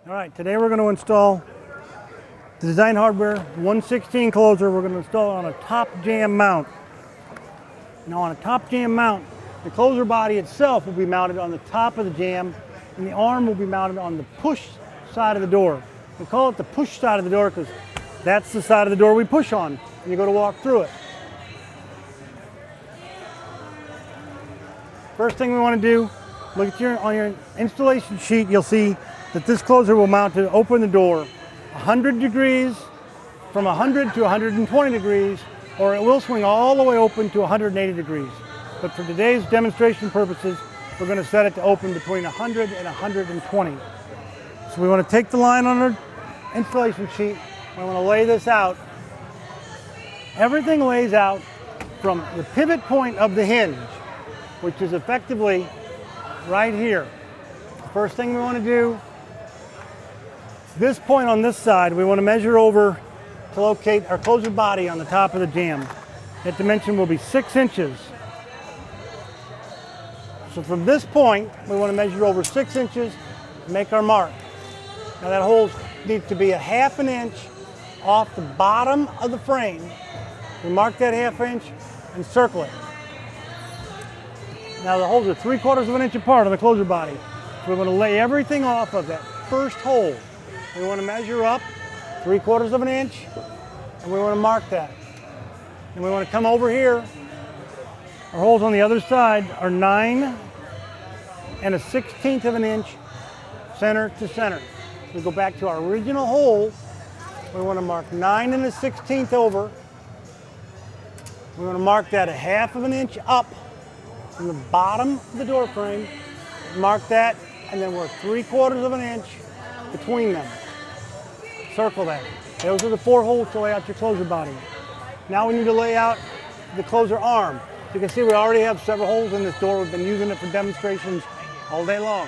All right, today we're going to install the design hardware 116 closer. We're going to install it on a top jamb mount. Now on a top jamb mount, the closer body itself will be mounted on the top of the jamb, and the arm will be mounted on the push side of the door. We call it the push side of the door because that's the side of the door we push on when you go to walk through it. First thing we want to do, look at on your installation sheet, you'll see that this closer will mount to open the door 100 degrees, from 100 to 120 degrees, or it will swing all the way open to 180 degrees. But for today's demonstration purposes, we're going to set it to open between 100 and 120. So we want to take the line on our installation sheet, and we want to lay this out. Everything lays out from the pivot point of the hinge, which is effectively right here. The first thing we want to do, this point on this side, we want to measure over to locate our closer body on the top of the jamb. That dimension will be 6 inches. So from this point, we want to measure over 6 inches and make our mark. Now that hole needs to be a ½ inch off the bottom of the frame. We mark that ½ inch and circle it. Now the holes are 3/4 of an inch apart on the closer body. So we want to lay everything off of that first hole. We want to measure up 3/4 of an inch, and we want to mark that. And we want to come over here. Our holes on the other side are 9 1/16 of an inch center to center. We go back to our original hole. We want to mark 9 1/16 over. We want to mark that 1/2 inch up from the bottom of the door frame. Mark that, and then we're 3/4 of an inch between them. Circle that. Those are the 4 holes to lay out your closer body. Now we need to lay out the closer arm. So you can see we already have several holes in this door. We've been using it for demonstrations all day long.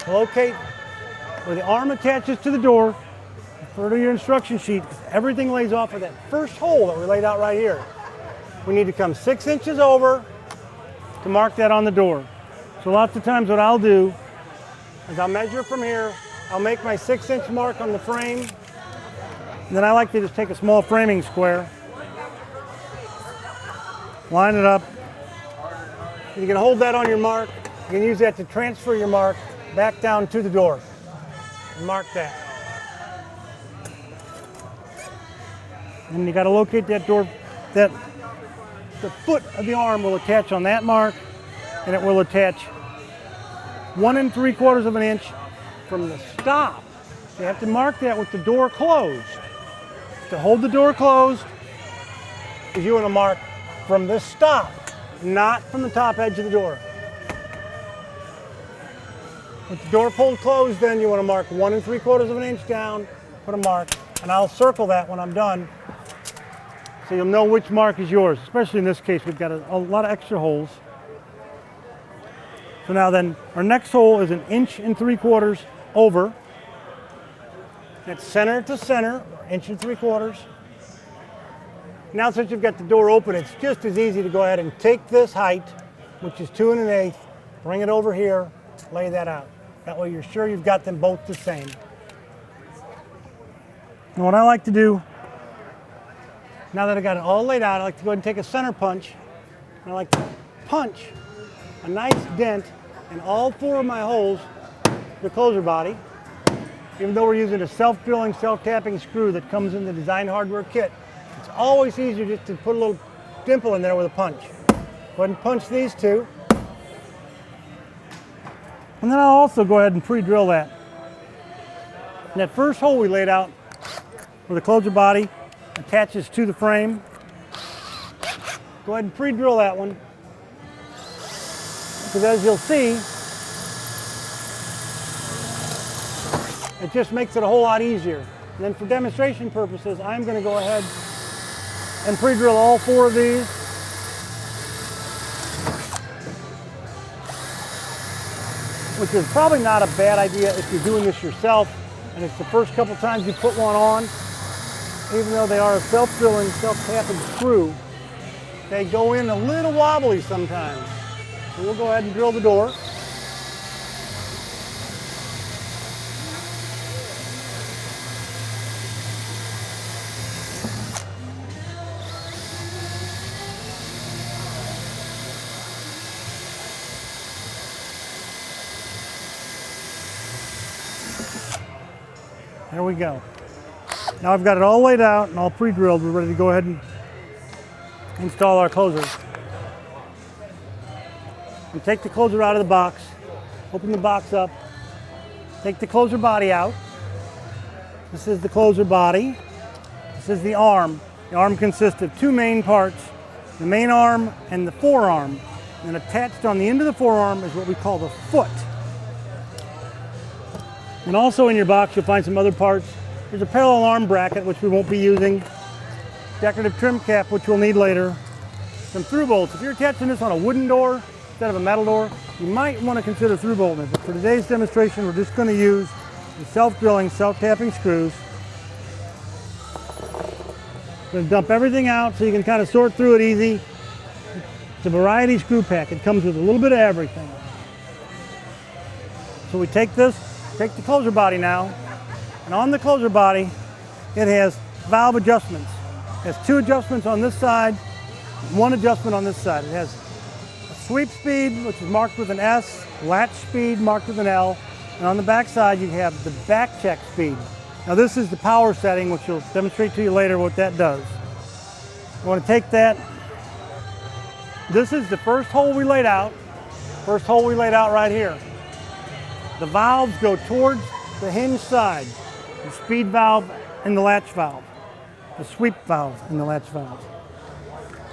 Locate where the arm attaches to the door. Refer to your instruction sheet. Everything lays off of that first hole that we laid out right here. We need to come 6 inches over to mark that on the door. So lots of times what I'll do is I'll measure from here. I'll make my 6 inch mark on the frame. And then I like to just take a small framing square, line it up. You can hold that on your mark. You can use that to transfer your mark back down to the door. And mark that. And you got to locate that door, the foot of the arm will attach on that mark, and it will attach 1 3/4 of an inch from the stop. So you have to mark that with the door closed. To hold the door closed, is you want to mark from the stop, not from the top edge of the door. With the door pulled closed, then you want to mark 1 3/4 of an inch down, put a mark, and I'll circle that when I'm done, so you'll know which mark is yours. Especially in this case, we've got a lot of extra holes. So now then, our next hole is 1 3/4 over. That's center to center, 1 3/4. Now since you've got the door open, it's just as easy to go ahead and take this height, which is 2 1/8, bring it over here, lay that out. That way you're sure you've got them both the same. And what I like to do, now that I got it all laid out, I like to go ahead and take a center punch. And I like to punch a nice dent in all 4 of my holes, the closer body. Even though we're using a self-drilling, self-tapping screw that comes in the design hardware kit, it's always easier just to put a little dimple in there with a punch. Go ahead and punch these 2. And then I'll also go ahead and pre-drill that. And that first hole we laid out where the closer body attaches to the frame, go ahead and pre-drill that one. Because as you'll see, it just makes it a whole lot easier. And then for demonstration purposes, I'm going to go ahead and pre-drill all 4 of these. Which is probably not a bad idea if you're doing this yourself and it's the first couple times you put one on. Even though they are a self-drilling, self-tapping screw, they go in a little wobbly sometimes. So we'll go ahead and drill the door. There we go. Now I've got it all laid out and all pre-drilled. We're ready to go ahead and install our closer. And take the closer out of the box, open the box up, take the closer body out. This is the closer body. This is the arm. The arm consists of two main parts, the main arm and the forearm. And attached on the end of the forearm is what we call the foot. And also in your box you'll find some other parts. There's a parallel arm bracket, which we won't be using, decorative trim cap, which we'll need later, some through bolts. If you're attaching this on a wooden door instead of a metal door, you might want to consider through bolting it. But for today's demonstration, we're just going to use the self-drilling, self-tapping screws. I'm going to dump everything out so you can kind of sort through it easy. It's a variety screw pack. It comes with a little bit of everything. So we take this, take the closer body now, and on the closer body, it has valve adjustments. It has two adjustments on this side, one adjustment on this side. It has a sweep speed, which is marked with an S, latch speed marked with an L, and on the back side you have the back check speed. Now this is the power setting, which will demonstrate to you later what that does. I want to take that. This is the first hole we laid out. First hole we laid out right here. The valves go towards the hinge side, the speed valve and the latch valve, the sweep valve and the latch valve.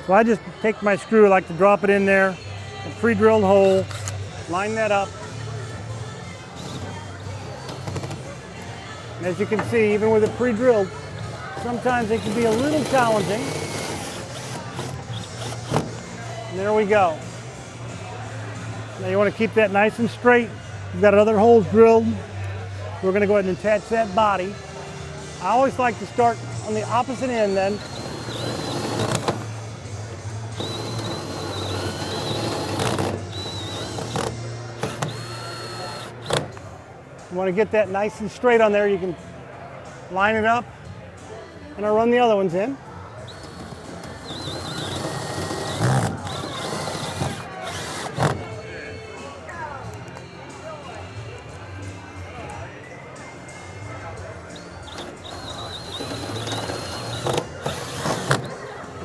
So I just take my screw, I like to drop it in there, a pre-drilled hole, line that up. And as you can see, even with it pre-drilled, sometimes it can be a little challenging. And there we go. Now you want to keep that nice and straight. We've got other holes drilled. We're going to go ahead and attach that body. I always like to start on the opposite end then. You want to get that nice and straight on there. You can line it up and I'll run the other ones in.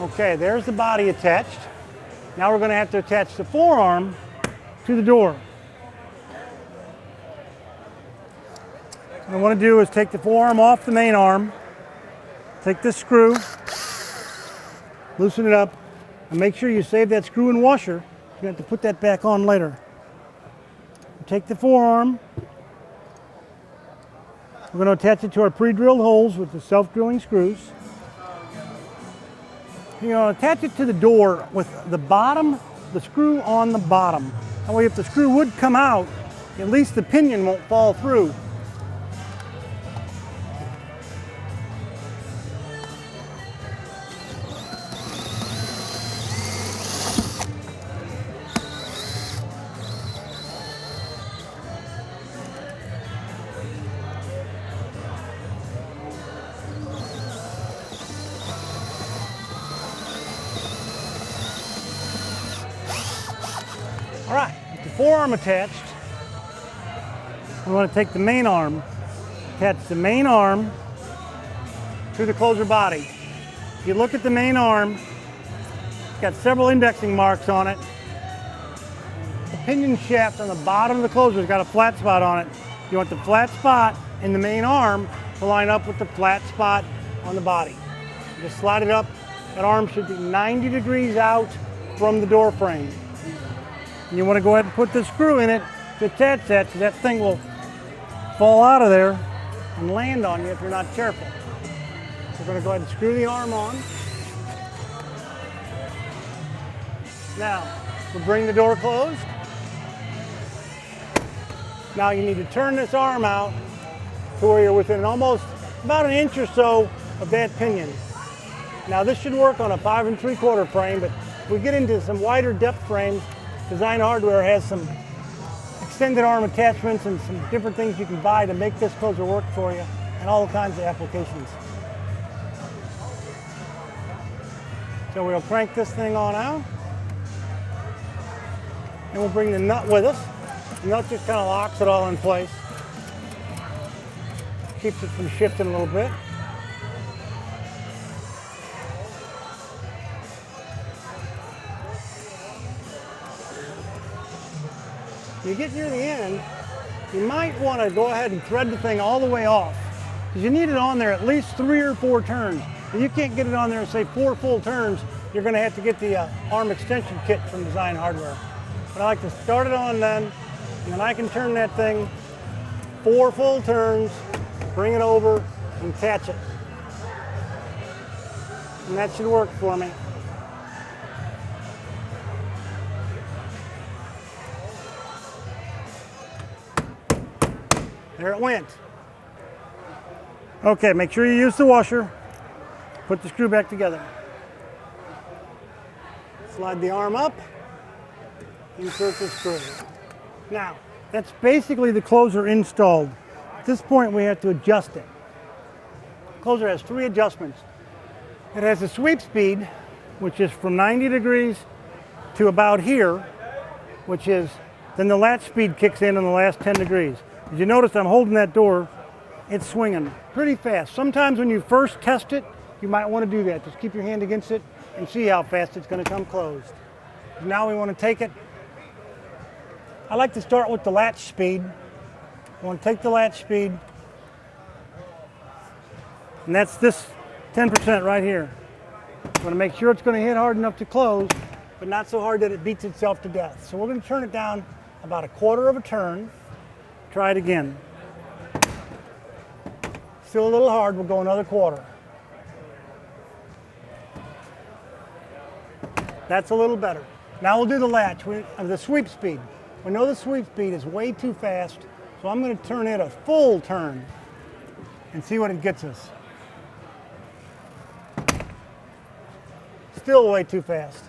Okay, there's the body attached. Now we're going to have to attach the forearm to the door. What I want to do is take the forearm off the main arm, take this screw, loosen it up, and make sure you save that screw and washer. You have to put that back on later. Take the forearm. We're going to attach it to our pre-drilled holes with the self-drilling screws. You know, attach it to the door with the bottom, the screw on the bottom. That way if the screw would come out, at least the pinion won't fall through. All right, with the forearm attached, we want to take the main arm, attach the main arm to the closer body. If you look at the main arm, it's got several indexing marks on it. The pinion shaft on the bottom of the closer has got a flat spot on it. You want the flat spot in the main arm to line up with the flat spot on the body. You just slide it up. That arm should be 90 degrees out from the door frame. And you want to go ahead and put the screw in it to attach that, so that thing will fall out of there and land on you if you're not careful. So we're going to go ahead and screw the arm on. Now, we'll bring the door closed. Now you need to turn this arm out to where you're within almost about an inch or so of that pinion. Now this should work on a 5 3/4 frame, but if we get into some wider depth frames, Design Hardware has some extended arm attachments and some different things you can buy to make this closer work for you, and all kinds of applications. So we'll crank this thing on out, and we'll bring the nut with us. The nut just kind of locks it all in place. keeps it from shifting a little bit. When you get near the end, you might want to go ahead and thread the thing all the way off, because you need it on there at least 3 or 4 turns. If you can't get it on there in, say, 4 full turns, you're going to have to get the arm extension kit from Design Hardware. But I like to start it on then, and then I can turn that thing 4 full turns, bring it over, and catch it. And that should work for me. There it went. Okay, make sure you use the washer. Put the screw back together. Slide the arm up, insert the screw. Now, that's basically the closer installed. At this point, we have to adjust it. The closer has 3 adjustments. It has a sweep speed, which is from 90 degrees to about here, which is, then the latch speed kicks in the last 10 degrees. As you notice, I'm holding that door, it's swinging pretty fast. Sometimes when you first test it, you might want to do that. Just keep your hand against it and see how fast it's going to come closed. Now we want to take it. I like to start with the latch speed. I want to take the latch speed, and that's this 10% right here. I want to make sure it's going to hit hard enough to close, but not so hard that it beats itself to death. So we're going to turn it down about 1/4 of a turn. Try it again. Still a little hard, we'll go another 1/4. That's a little better. Now we'll do the latch, the sweep speed. We know the sweep speed is way too fast, so I'm going to turn it a full turn and see what it gets us. Still way too fast.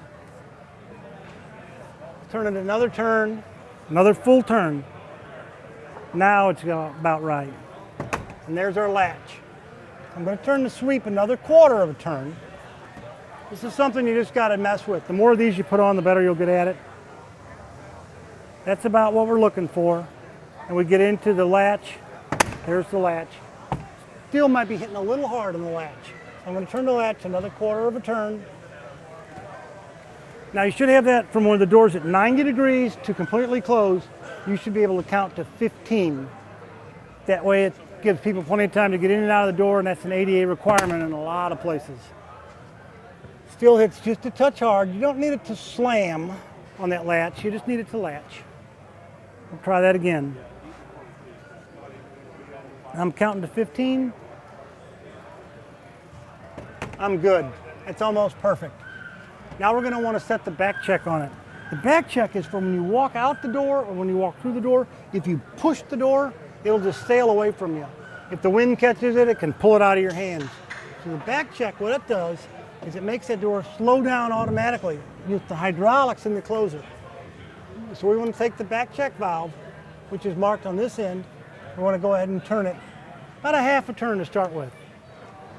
Turn it another turn, another full turn. Now it's about right. And there's our latch. I'm going to turn the sweep another 1/4 of a turn. This is something you just got to mess with. The more of these you put on, the better you'll get at it. That's about what we're looking for. And we get into the latch. There's the latch. Still might be hitting a little hard on the latch. I'm going to turn the latch another 1/4 of a turn. Now you should have that from when the door's at 90 degrees to completely closed. You should be able to count to 15. That way it gives people plenty of time to get in and out of the door, and that's an ADA requirement in a lot of places. Still hits just a touch hard. You don't need it to slam on that latch, you just need it to latch. We'll try that again. I'm counting to 15. I'm good. It's almost perfect. Now we're going to want to set the back check on it. The back check is for when you walk out the door or when you walk through the door. If you push the door, it'll just sail away from you. If the wind catches it, it can pull it out of your hands. So the back check, what it does is it makes that door slow down automatically with the hydraulics in the closer. So we want to take the back check valve, which is marked on this end. We want to go ahead and turn it about 1/2 a turn to start with.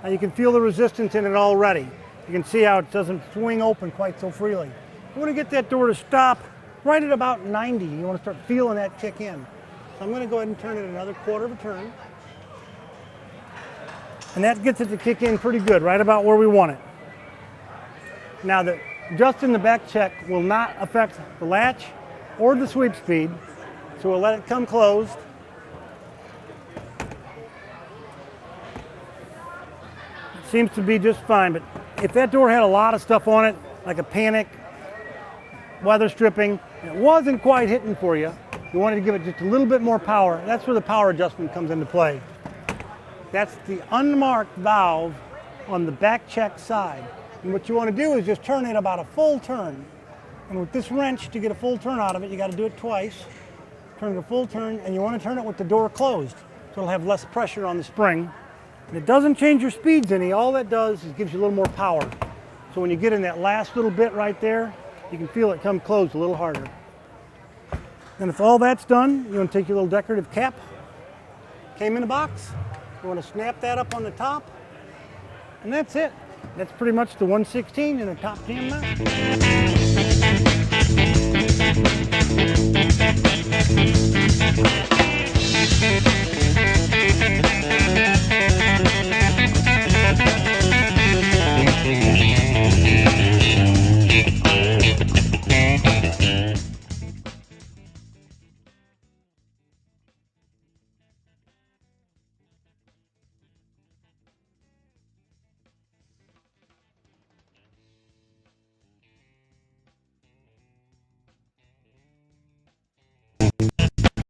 Now you can feel the resistance in it already. You can see how it doesn't swing open quite so freely. You want to get that door to stop right at about 90. You want to start feeling that kick in. So I'm going to go ahead and turn it another 1/4 of a turn. And that gets it to kick in pretty good, right about where we want it. Now, adjusting the back check will not affect the latch or the sweep speed, so we'll let it come closed. It seems to be just fine, but if that door had a lot of stuff on it, like a panic, weather stripping, and it wasn't quite hitting for you, you wanted to give it just a little bit more power. That's where the power adjustment comes into play. That's the unmarked valve on the back check side. And what you want to do is just turn it about a full turn. And with this wrench, to get a full turn out of it, you got to do it twice. Turn it a full turn, and you want to turn it with the door closed, so it'll have less pressure on the spring. And it doesn't change your speeds any. All that does is gives you a little more power. So when you get in that last little bit right there, you can feel it come closed a little harder. And if all that's done, you want to take your little decorative cap. Came in a box. You want to snap that up on the top, and that's it. That's pretty much the 116 in a top Jamb Mount.